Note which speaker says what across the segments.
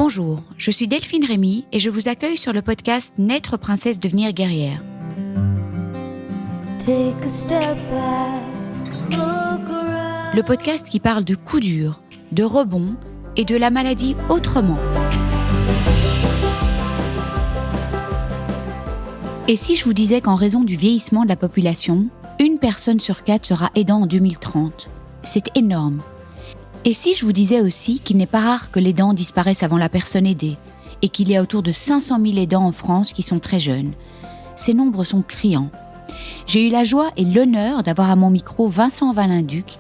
Speaker 1: Bonjour, je suis Delphine Rémy et je vous accueille sur le podcast Naître princesse, devenir guerrière. Le podcast qui parle de coups durs, de rebonds et de la maladie autrement. Et si je vous disais qu'en raison du vieillissement de la population, 1 personne sur 4 sera aidant en 2030 ? C'est énorme. Et si je vous disais aussi qu'il n'est pas rare que l'aidant disparaisse avant la personne aidée et qu'il y a autour de 500 000 aidants en France qui sont très jeunes. Ces nombres sont criants. J'ai eu la joie et l'honneur d'avoir à mon micro Vincent Valinduc.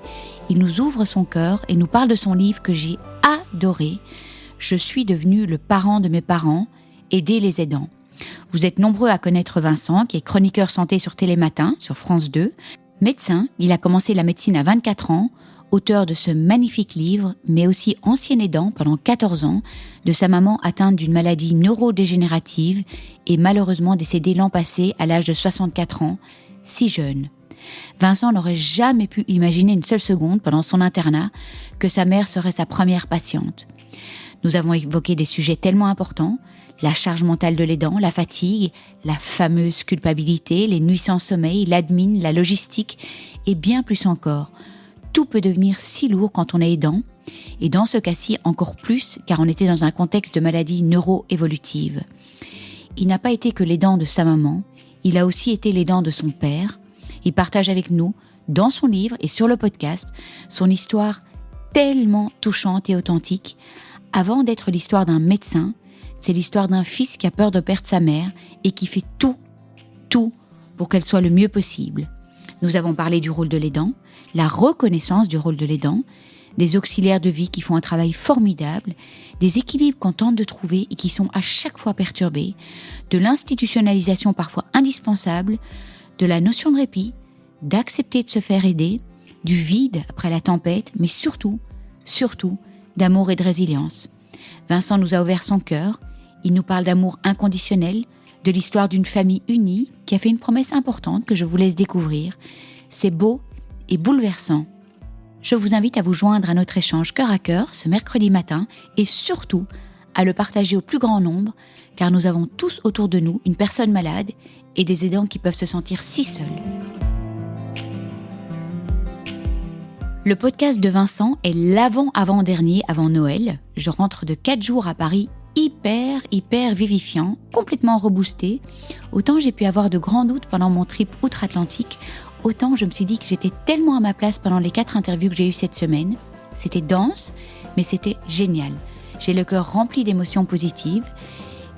Speaker 1: Il nous ouvre son cœur et nous parle de son livre que j'ai adoré. Je suis devenu le parent de mes parents, aider les aidants. Vous êtes nombreux à connaître Vincent, qui est chroniqueur santé sur Télématin, sur France 2. Médecin, il a commencé la médecine à 24 ans, auteur de ce magnifique livre, mais aussi ancien aidant pendant 14 ans, de sa maman atteinte d'une maladie neurodégénérative et malheureusement décédée l'an passé à l'âge de 64 ans, si jeune. Vincent n'aurait jamais pu imaginer une seule seconde pendant son internat que sa mère serait sa première patiente. Nous avons évoqué des sujets tellement importants, la charge mentale de l'aidant, la fatigue, la fameuse culpabilité, les nuits sans sommeil, l'admin, la logistique et bien plus encore. Tout peut devenir si lourd quand on est aidant, et dans ce cas-ci encore plus car on était dans un contexte de maladie neuro-évolutive. Il n'a pas été que l'aidant de sa maman, il a aussi été l'aidant de son père. Il partage avec nous, dans son livre et sur le podcast, son histoire tellement touchante et authentique. Avant d'être l'histoire d'un médecin, c'est l'histoire d'un fils qui a peur de perdre sa mère et qui fait tout pour qu'elle soit le mieux possible. Nous avons parlé du rôle de l'aidant, la reconnaissance du rôle de l'aidant, des auxiliaires de vie qui font un travail formidable, des équilibres qu'on tente de trouver et qui sont à chaque fois perturbés, de l'institutionnalisation parfois indispensable, de la notion de répit, d'accepter de se faire aider, du vide après la tempête, mais surtout, d'amour et de résilience. Vincent nous a ouvert son cœur, il nous parle d'amour inconditionnel, de l'histoire d'une famille unie qui a fait une promesse importante que je vous laisse découvrir. C'est beau et bouleversant. Je vous invite à vous joindre à notre échange cœur à cœur ce mercredi matin et surtout à le partager au plus grand nombre car nous avons tous autour de nous une personne malade et des aidants qui peuvent se sentir si seuls. Le podcast de Vincent est l'avant-avant-dernier avant Noël. Je rentre de 4 jours à Paris hyper vivifiant, complètement reboosté. Autant j'ai pu avoir de grands doutes pendant mon trip outre-Atlantique, autant je me suis dit que j'étais tellement à ma place pendant les 4 interviews que j'ai eues cette semaine. C'était dense, mais c'était génial. J'ai le cœur rempli d'émotions positives.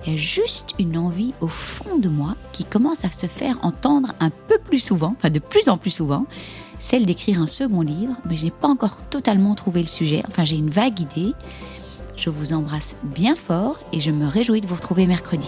Speaker 1: Il y a juste une envie au fond de moi qui commence à se faire entendre un peu plus souvent, de plus en plus souvent, celle d'écrire un second livre, mais je n'ai pas encore totalement trouvé le sujet. Enfin, j'ai une vague idée. Je vous embrasse bien fort et je me réjouis de vous retrouver mercredi.